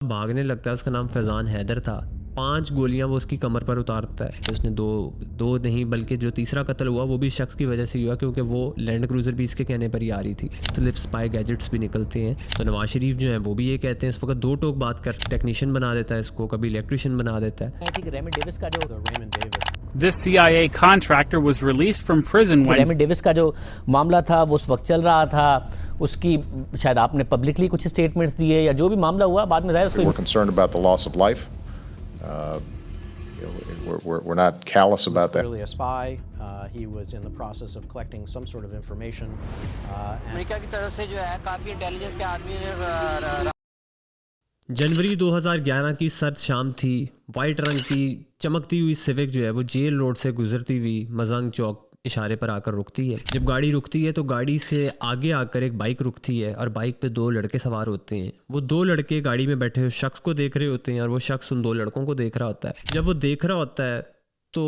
भागने लगता है। उसका नाम फैज़ान हैदर था। 5 गोलियां वो उसकी कमर पर उतारता है। उसने दो नहीं बल्कि जो तीसरा कत्ल हुआ वो भी इस शख्स की वजह से हुआ, क्योंकि वो लैंड क्रूज़र भी इसके कहने पर ही आ रही थी। मुख्तलिफ स्पाई गैजेट्स भी निकलते हैं। तो नवाज शरीफ जो है वो भी ये कहते हैं, इस वक्त दो टोक बात कर टेक्नीशियन बना देता है इसको, कभी इलेक्ट्रिशियन बना देता है। This CIA contractor was released from prison Wednesday. Raymond Davis का जो मामला था वो उस वक्त चल रहा था, उसकी शायद आपने पब्लिकली कुछ स्टेटमेंट्स दिए या जो भी मामला हुआ बाद में जाहिर उसको We're concerned about the loss of life. We're not callous about that. Clearly a spy. He was in the process of collecting some sort of information. America की तरफ से जो है काफी इंटेलिजेंस के आदमी ने जनवरी 2011 की सर्द शाम थी। वाइट रंग की चमकती हुई सिविक जो है वो जेल रोड से गुजरती हुई मजंग चौक इशारे पर आकर रुकती है। जब गाड़ी रुकती है तो गाड़ी से आगे आकर एक बाइक रुकती है और बाइक पे 2 लड़के सवार होते हैं। वो 2 लड़के गाड़ी में बैठे हुए शख्स को देख रहे होते हैं और वो शख्स उन 2 लड़कों को देख रहा होता है। जब वो देख रहा होता है तो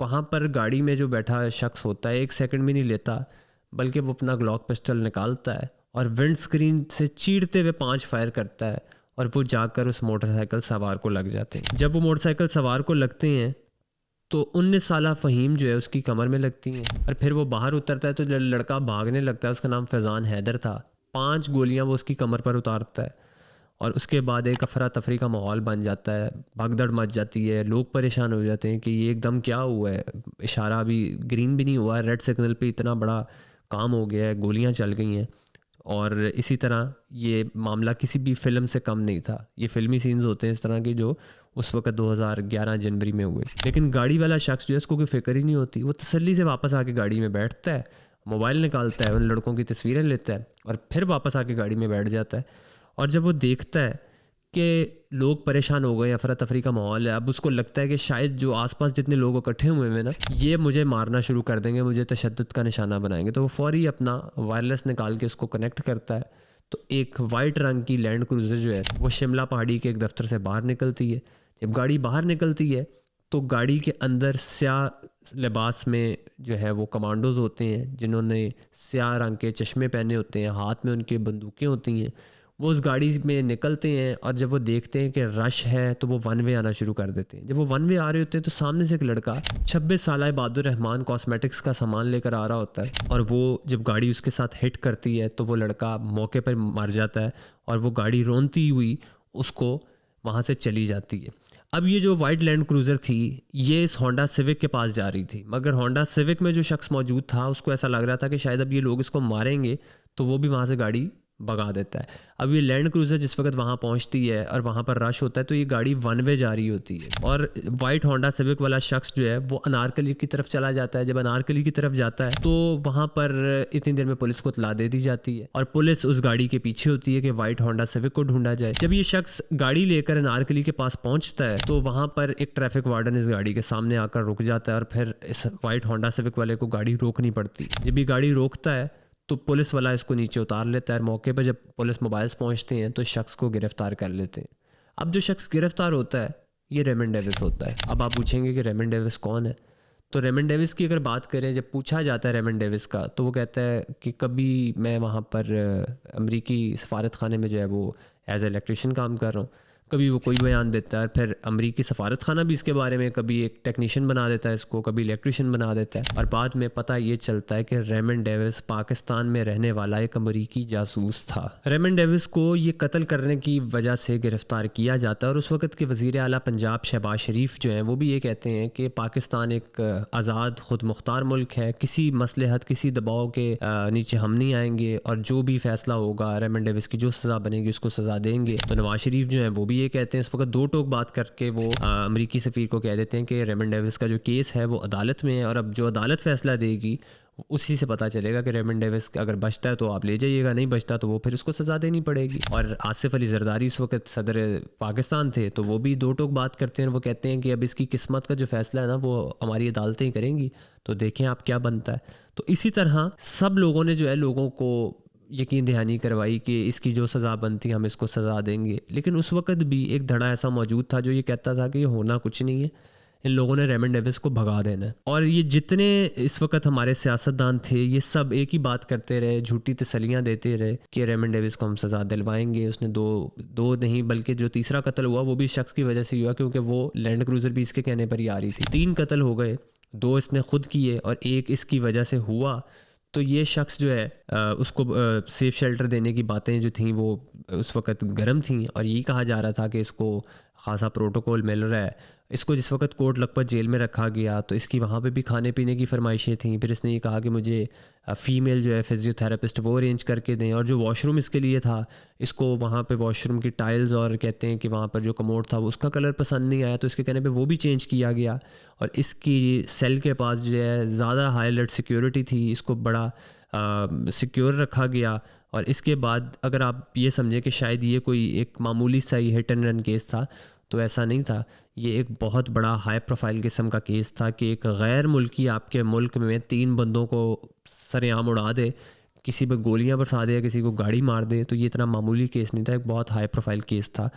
वहाँ पर गाड़ी में जो बैठा शख्स होता है 1 सेकंड भी नहीं लेता, बल्कि वो अपना ग्लॉक पिस्टल निकालता है और विंड स्क्रीन से चीरते हुए 5 फायर करता है और वो जाकर उस मोटरसाइकिल सवार को लग जाते हैं। जब वो मोटरसाइकिल सवार को लगते हैं तो 19 साला फ़हीम जो है उसकी कमर में लगती हैं और फिर वो बाहर उतरता है तो लड़का भागने लगता है। उसका नाम फैज़ान हैदर था। 5 गोलियां वो उसकी कमर पर उतारता है और उसके बाद एक अफरा तफरी का माहौल बन जाता है। भगदड़ मच जाती है, लोग परेशान हो जाते हैं कि ये एकदम क्या हुआ है, इशारा अभी ग्रीन भी नहीं हुआ, रेड सिग्नल पे इतना बड़ा काम हो गया है, गोलियां चल गई हैं। और इसी तरह ये मामला किसी भी फ़िल्म से कम नहीं था। ये फ़िल्मी सीन्स होते हैं इस तरह के जो उस वक्त 2011 जनवरी में हुए। लेकिन गाड़ी वाला शख्स जो है उसको कोई फ़िक्र ही नहीं होती। वो तसल्ली से वापस आके गाड़ी में बैठता है, मोबाइल निकालता है, उन लड़कों की तस्वीरें लेता है और फिर वापस आके गाड़ी में बैठ जाता है। और जब वो देखता है कि लोग परेशान हो गए, अफरा तफरी का माहौल है, अब उसको लगता है कि शायद जो आसपास जितने लोग इकट्ठे हुए हैं ना, ये मुझे मारना शुरू कर देंगे, मुझे तशद्दुद का निशाना बनाएंगे। तो वो फ़ौरी अपना वायरलेस निकाल के उसको कनेक्ट करता है। तो एक वाइट रंग की लैंड क्रूज़र जो है वो शिमला पहाड़ी के एक दफ्तर से बाहर निकलती है। जब गाड़ी बाहर निकलती है तो गाड़ी के अंदर स्याह लिबास में जो है वो कमांडोज़ होते हैं, जिन्होंने स्याह रंग के चश्मे पहने होते हैं, हाथ में उनके बंदूकें होती हैं। वो उस गाड़ी में निकलते हैं और जब वो देखते हैं कि रश है तो वो वन वे आना शुरू कर देते हैं। जब वो वन वे आ रहे होते हैं तो सामने से एक लड़का 26 साल बहादुर रहमान कॉस्मेटिक्स का सामान लेकर आ रहा होता है और वो जब गाड़ी उसके साथ हिट करती है तो वो लड़का मौके पर मर जाता है और वो गाड़ी रोनती हुई उसको वहाँ से चली जाती है। अब ये जो वाइट लैंड क्रूज़र थी ये इस होंडा सिविक के पास जा रही थी, मगर होंडा सिविक में जो शख्स मौजूद था उसको ऐसा लग रहा था कि शायद अब ये लोग इसको मारेंगे, तो वो भी वहाँ से गाड़ी भगा देता है। अब ये लैंड क्रूज़र जिस वक्त वहाँ पहुँचती है और वहाँ पर रश होता है तो ये गाड़ी वन वे जा रही होती है और वाइट होंडा सिविक वाला शख्स जो है वो अनारकली की तरफ चला जाता है। जब अनारकली की तरफ जाता है तो वहाँ पर इतनी देर में पुलिस को इत्तला दे दी जाती है और पुलिस उस गाड़ी के पीछे होती है कि वाइट होंडा सिविक को ढूंढा जाए। जब ये शख्स गाड़ी लेकर अनारकली के पास पहुँचता है तो वहाँ पर एक ट्रैफिक वार्डन इस गाड़ी के सामने आकर रुक जाता है और फिर इस वाइट होंडा सिविक वाले को गाड़ी रोकनी पड़ती। जब ये गाड़ी रोकता है तो पुलिस वाला इसको नीचे उतार लेता है। मौके पर जब पुलिस मोबाइल्स पहुंचते हैं तो शख्स को गिरफ्तार कर लेते हैं। अब जो शख्स गिरफ्तार होता है ये रेमन डेविस होता है। अब आप पूछेंगे कि रेमन डेविस कौन है, तो रेमन डेविस की अगर बात करें, जब पूछा जाता है रेमन डेविस का तो वो कहता है कि कभी मैं वहाँ पर अमरीकी सफारत खाने में जो है वो एज इलेक्ट्रिशियन काम कर रहा हूँ, कभी वो कोई बयान देता है। फिर अमरीकी सफारत खाना भी इसके बारे में कभी एक टेक्नीशियन बना देता है इसको, कभी इलेक्ट्रिशियन बना देता है और बाद में पता ये चलता है कि रेमन डेविस पाकिस्तान में रहने वाला एक अमरीकी जासूस था। रेमन डेविस को ये कत्ल करने की वजह से गिरफ्तार किया जाता है और उस वक्त के वज़ीर आला पंजाब शहबाज शरीफ जो हैं वो भी ये कहते हैं कि पाकिस्तान एक आज़ाद खुद मुख्तार मुल्क है, किसी मसलहत किसी दबाव के नीचे हम नहीं आएंगे और जो भी फैसला होगा रेमन डेविस की जो सज़ा बनेगी उसको सज़ा देंगे। तो नवाज शरीफ जो है वो भी ये कहते हैं, इस वक्त 2 टोक बात करके वो अमरीकी सफ़ीर को कह देते हैं कि रेमन डेविस का जो केस है वो अदालत में है और अब जो अदालत फ़ैसला देगी उसी से पता चलेगा कि रेमन डेविस अगर बचता है तो आप ले जाइएगा, नहीं बचता तो वो फिर उसको सज़ा देनी पड़ेगी। और आसिफ अली जरदारी उस वक्त सदर पाकिस्तान थे तो वो भी 2 टोक बात करते हैं। वो कहते हैं कि अब इसकी किस्मत का जो फ़ैसला है ना वो हमारी अदालतें ही करेंगी, तो देखें आप क्या बनता है। तो इसी तरह सब लोगों ने जो है लोगों को यकीन दहानी करवाई कि इसकी जो सज़ा बनती हम इसको सज़ा देंगे। लेकिन उस वक्त भी एक धड़ा ऐसा मौजूद था जो ये कहता था कि ये होना कुछ नहीं है, इन लोगों ने रेमंड डेविस को भगा देना है। और ये जितने इस वक्त हमारे सियासतदान थे ये सब एक ही बात करते रहे, झूठी तसल्लियाँ देते रहे कि रेमंड डेविस को हम सज़ा दिलवाएंगे। उसने दो नहीं बल्कि जो तीसरा कत्ल हुआ वो भी शख्स की वजह से हुआ, क्योंकि वो लैंड क्रूज़र भी इसके कहने पर ही आ रही थी। 3 कत्ल हो गए, 2 इसने खुद किए और 1 इसकी वजह से हुआ। तो ये शख्स जो है उसको सेफ़ शेल्टर देने की बातें जो थी वो उस वक़्त गर्म थी, और यही कहा जा रहा था कि इसको ख़ासा प्रोटोकॉल मिल रहा है। इसको जिस वक्त कोट लखपत जेल में रखा गया तो इसकी वहाँ पे भी खाने पीने की फरमाइशें थी। फिर इसने ये कहा कि मुझे फ़ीमेल जो है फिजियोथेरेपिस्ट वो अरेंज करके दें, और जो वॉशरूम इसके लिए था इसको वहाँ पे वॉशरूम की टाइल्स और कहते हैं कि वहाँ पर जो कमोड था उसका कलर पसंद नहीं आया, तो इसके कहने पे वो भी चेंज किया गया। और इसकी सेल के पास जो है ज़्यादा हाई अलर्ट सिक्योरिटी थी, इसको बड़ा सिक्योर रखा गया। और इसके बाद अगर आप ये समझें कि शायद ये कोई एक मामूली सा ही हिट एंड रन केस था, तो ऐसा नहीं था। ये एक बहुत बड़ा हाई प्रोफाइल किस्म का केस था कि एक गैर मुल्की आपके मुल्क में 3 बंदों को सरेआम उड़ा दे, किसी पर गोलियां बरसा दे या किसी को गाड़ी मार दे। तो ये इतना मामूली केस नहीं था, एक बहुत हाई प्रोफाइल केस था।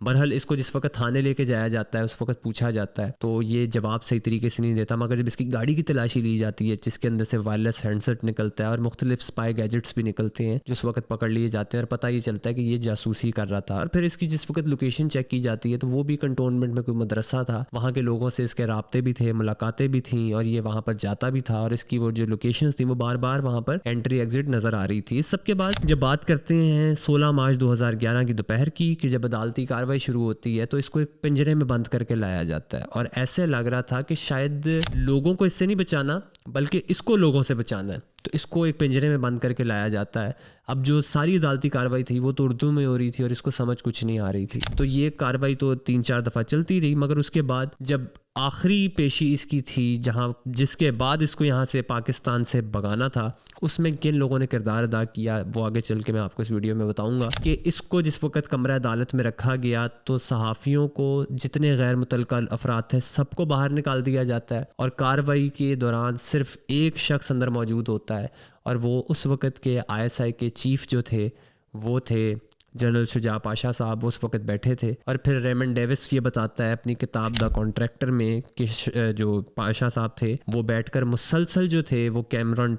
बहरहाल इसको जिस वक्त थाने लेके जाया जाता है उस वक्त पूछा जाता है तो ये जवाब सही तरीके से नहीं देता, मगर जब इसकी गाड़ी की तलाशी ली जाती है जिसके अंदर से वायरलेस हैंडसेट निकलता है और मुख्तलिफ स्पाई गैजेट्स भी निकलते हैं जिस वक्त पकड़ लिए जाते हैं और पता ये चलता है कि ये जासूसी कर रहा था। और फिर इसकी जिस वक्त लोकेशन चेक की जाती है तो वो भी कंटोनमेंट में कोई मदरसा था, वहाँ के लोगों से इसके राब्ते भी थे, मुलाकातें भी थी और ये वहाँ पर जाता भी था और इसकी वो जो लोकेशन थी वो बार बार वहाँ पर एंट्री एग्जिट नज़र आ रही थी। इस सब के बाद जब बात करते हैं 16 मार्च 2011 की दोपहर की कि जब अदालती कार्रवाई शुरू होती है तो इसको एक पिंजरे में बंद करके लाया जाता है और ऐसे लग रहा था कि शायद लोगों को इससे नहीं बचाना बल्कि इसको लोगों से बचाना है, तो इसको एक पिंजरे में बंद करके लाया जाता है। अब जो सारी अदालती कार्रवाई थी वो तो उर्दू में हो रही थी और इसको समझ कुछ नहीं आ रही थी, तो ये कार्रवाई तो 3-4 दफ़ा चलती रही, मगर उसके बाद जब आखिरी पेशी इसकी थी जिसके बाद इसको यहाँ से पाकिस्तान से भगाना था, उसमें किन लोगों ने किरदार अदा किया वो आगे चल के मैं आपको इस वीडियो में बताऊंगा। कि इसको जिस वक्त कमरा अदालत में रखा गया तो सहाफ़ियों को जितने गैर मुतल्लिक़ अफराद थे सबको बाहर निकाल दिया जाता है और कार्रवाई के दौरान सिर्फ एक शख्स अंदर मौजूद होता है और वो उस वक़्त के ISI के चीफ जो थे वो थे जनरल शुजा पाशा साहब, वो उस वक्त बैठे थे। और फिर रेमंड डेविस ये बताता है अपनी किताब द कॉन्ट्रैक्टर में कि जो पाशा साहब थे वो बैठकर मुसलसल जो थे वो कैमरॉन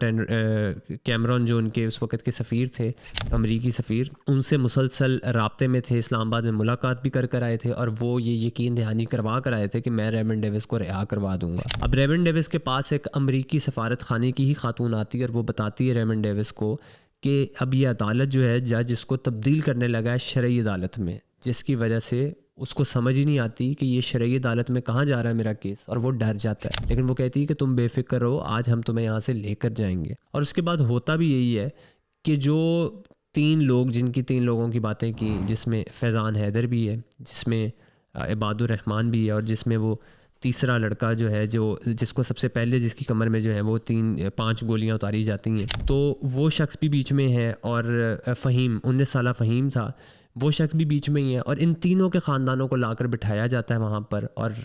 जो उनके उस वक्त के सफ़ीर थे, अमरीकी सफ़ीर, उनसे मुसलसल राब्ते में थे, इस्लामाबाद में मुलाकात भी कर आए थे और वो ये यकीन दहानी करवा कर आए थे कि मैं रेमंड डेविस को रिहा करवा दूंगा। अब रेमंड डेविस के पास एक अमरीकी सफारत खाने की ही खातून आती है और वो बताती है रेमंड डेविस को कि अब ये अदालत जो है जज इसको तब्दील करने लगा है शरई अदालत में, जिसकी वजह से उसको समझ ही नहीं आती कि ये शरई अदालत में कहाँ जा रहा है मेरा केस, और वो डर जाता है। लेकिन वो कहती है कि तुम बेफिक्र रहो, आज हम तुम्हें यहाँ से लेकर जाएंगे। और उसके बाद होता भी यही है कि जो 3 लोग जिनकी 3 लोगों की बातें की, जिसमें फैज़ान हैदर भी है, जिसमें इबादुर रहमान भी है और जिसमें वो तीसरा लड़का जो है जिसको सबसे पहले जिसकी कमर में जो है वो 5 गोलियां उतारी जाती हैं, तो वो शख्स भी बीच में है। और फ़हीम 19 साला फ़हीम था, वो शख्स भी बीच में ही है। और इन तीनों के ख़ानदानों को लाकर बिठाया जाता है वहाँ पर और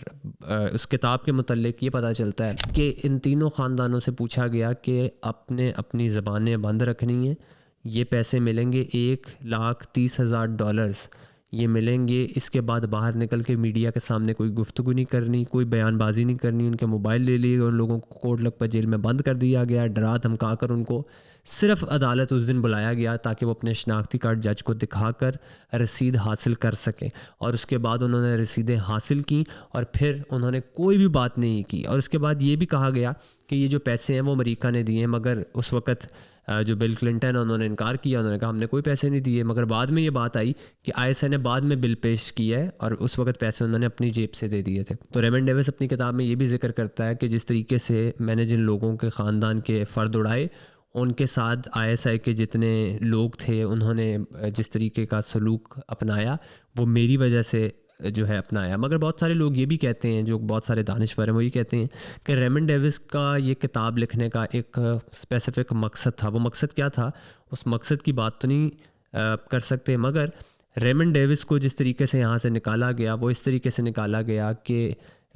उस किताब के मुतल्लिक़ ये पता चलता है कि इन तीनों ख़ानदानों से पूछा गया कि आपने अपनी ज़बानें बंद रखनी हैं, ये पैसे मिलेंगे $1,30,000 ये मिलेंगे, इसके बाद बाहर निकल के मीडिया के सामने कोई गुफ्तगू नहीं करनी, कोई बयानबाजी नहीं करनी। उनके मोबाइल ले लिए, उन लोगों को कोट लखपत जेल में बंद कर दिया गया, डरा धमका कर उनको सिर्फ अदालत उस दिन बुलाया गया ताकि वो अपने शनाख्ती कार्ड जज को दिखाकर रसीद हासिल कर सकें। और उसके बाद उन्होंने रसीदें हासिल की और फिर उन्होंने कोई भी बात नहीं की। और उसके बाद ये भी कहा गया कि ये जो पैसे हैं वो अमेरिका ने दिए हैं, मगर उस वक़्त जो बिल क्लिंटन है उन्होंने इनकार किया, उन्होंने कहा हमने कोई पैसे नहीं दिए। मगर बाद में ये बात आई कि ISI ने बाद में बिल पेश किया है और उस वक्त पैसे उन्होंने अपनी जेब से दे दिए थे। तो रेमंड डेविस अपनी किताब में ये भी जिक्र करता है कि जिस तरीके से मैंने जिन लोगों के ख़ानदान के फ़र्द उड़ाए, उनके साथ ISI के जितने लोग थे उन्होंने जिस तरीके का सलूक अपनाया वो मेरी वजह से जो है अपनाया। मगर बहुत सारे लोग ये भी कहते हैं, जो बहुत सारे दानिश्वर हैं वो ये कहते हैं कि रेमंड डेविस का ये किताब लिखने का एक स्पेसिफ़िक मकसद था। वो मकसद क्या था उस मकसद की बात तो नहीं कर सकते, मगर रेमंड डेविस को जिस तरीके से यहाँ से निकाला गया वो इस तरीके से निकाला गया कि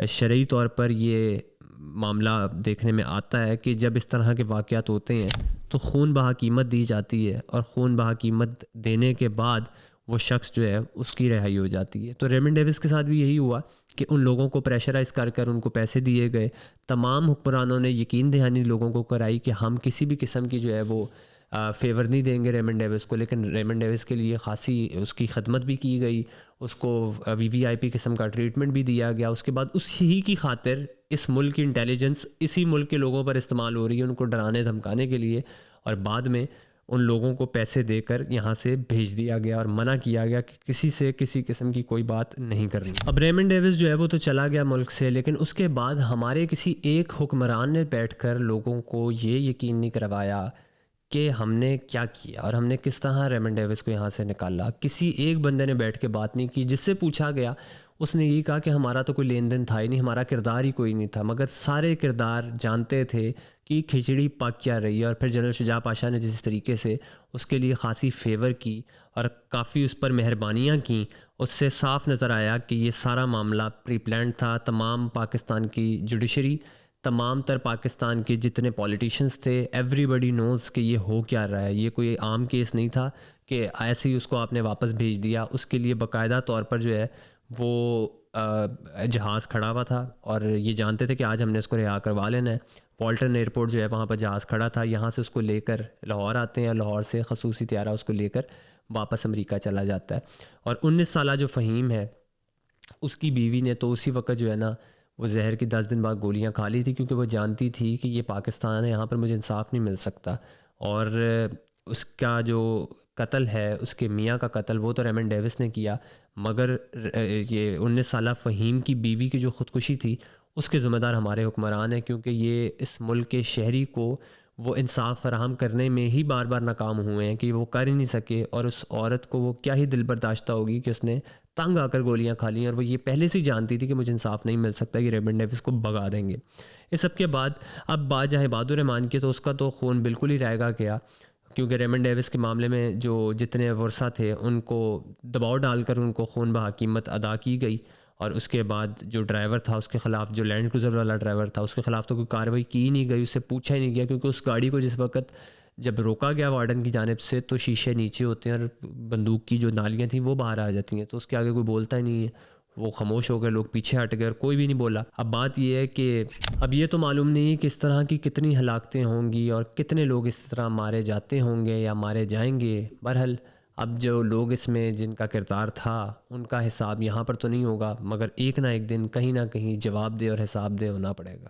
शरई तौर पर ये मामला देखने में आता है कि जब इस तरह के वाक़यात होते हैं तो खून बहा कीमत दी जाती है और खून बहा कीमत देने के बाद वो शख्स जो है उसकी रिहाई हो जाती है। तो रेमंड डेविस के साथ भी यही हुआ कि उन लोगों को प्रेशराइज़ कर कर उनको पैसे दिए गए। तमाम हुक्मरानों ने यकीन दहानी लोगों को कराई कि हम किसी भी किस्म की जो है वो फेवर नहीं देंगे रेमंड डेविस को, लेकिन रेमंड डेविस के लिए खासी उसकी खदमत भी की गई, उसको वीवीआईपी किस्म का ट्रीटमेंट भी दिया गया। उसके बाद उसी की खातिर इस मुल्क की इंटेलिजेंस इसी मुल्क के लोगों पर इस्तेमाल हो रही है उनको डराने धमकाने के लिए, और बाद में उन लोगों को पैसे देकर यहाँ से भेज दिया गया और मना किया गया कि किसी से किसी किस्म की कोई बात नहीं करनी। अब रेमंड डेविस जो है वो तो चला गया मुल्क से, लेकिन उसके बाद हमारे किसी एक हुक्मरान ने बैठकर लोगों को ये यकीन नहीं करवाया कि हमने क्या किया और हमने किस तरह रेमंड डेविस को यहाँ से निकाला। किसी एक बंदे ने बैठ के बात नहीं की। जिससे पूछा गया उसने ये कहा कि हमारा तो कोई लेन देन था ही नहीं, हमारा किरदार ही कोई नहीं था। मगर सारे किरदार जानते थे कि खिचड़ी पक क्या रही है। और फिर जनरल शुजा पाशा ने जिस तरीके से उसके लिए ख़ासी फेवर की और काफ़ी उस पर मेहरबानियाँ की, उससे साफ नज़र आया कि ये सारा मामला प्री प्लान्ड था। तमाम पाकिस्तान की जुडिशरी, तमाम तर पाकिस्तान के जितने पॉलिटिशियंस थे, एवरीबडी नोज़ कि ये हो क्या रहा है। ये कोई आम केस नहीं था कि ऐसे ही उसको आपने वापस भेज दिया। उसके लिए बाकायदा तौर पर जो है वो जहाज़ खड़ा हुआ था और ये जानते थे कि आज हमने इसको रिहा करवा लेना है। वॉल्टन एयरपोर्ट जो है वहाँ पर जहाज़ खड़ा था, यहाँ से उसको लेकर लाहौर आते हैं और लाहौर से खसूसी त्यारा उसको लेकर वापस अमेरिका चला जाता है। और 19 साला जो फ़हीम है उसकी बीवी ने तो उसी वक्त जो है ना वो जहर की 10 दिन बाद गोलियां खा ली थी, क्योंकि वो जानती थी कि ये पाकिस्तान है, यहाँ पर मुझे इंसाफ नहीं मिल सकता। और उसका जो कत्ल है, उसके मियाँ का कत्ल, वो तो रेमंड डेविस ने किया, मगर ये 19 साला फ़हीम की बीवी की जो ख़ुदकुशी थी उसके ज़िम्मेदार हमारे हुक्मरान हैं, क्योंकि ये इस मुल्क के शहरी को वो इंसाफ फराहम करने में ही बार बार नाकाम हुए हैं कि वो कर ही नहीं सके। और उस औरत को वो क्या ही दिल बर्दाश्त होगी कि उसने तंग आकर गोलियां खा ली, और वो ये पहले से जानती थी कि मुझे इंसाफ नहीं मिल सकता, कि रेमंड डेविस को भगा देंगे। इस सब के बाद अब बात जाए बहादुर रहमान की, तो उसका तो खून बिल्कुल ही रहेगा क्या, क्योंकि रेमंड डेविस के मामले में जो जितने वर्सा थे उनको दबाव डालकर उनको खून बहा कीमत अदा की गई। और उसके बाद जो ड्राइवर था उसके ख़िलाफ़, जो लैंड क्रूज़र वाला ड्राइवर था उसके ख़िलाफ़ तो कोई कार्रवाई की नहीं गई, उससे पूछा ही नहीं गया, क्योंकि उस गाड़ी को जिस वक्त जब रोका गया वार्डन की जानिब से तो शीशे नीचे होते हैं और बंदूक की जो नालियाँ थी वो बाहर आ जाती हैं, तो उसके आगे कोई बोलता ही नहीं है। वो खामोश हो गए, लोग पीछे हट गए और कोई भी नहीं बोला। अब बात यह है कि अब ये तो मालूम नहीं है कि इस तरह की कितनी हलाकतें होंगी और कितने लोग इस तरह मारे जाते होंगे या मारे जाएंगे। बहरहाल अब जो लोग इसमें जिनका किरदार था उनका हिसाब यहाँ पर तो नहीं होगा, मगर एक ना एक दिन कहीं ना कहीं जवाब दे और हिसाब दे होना पड़ेगा।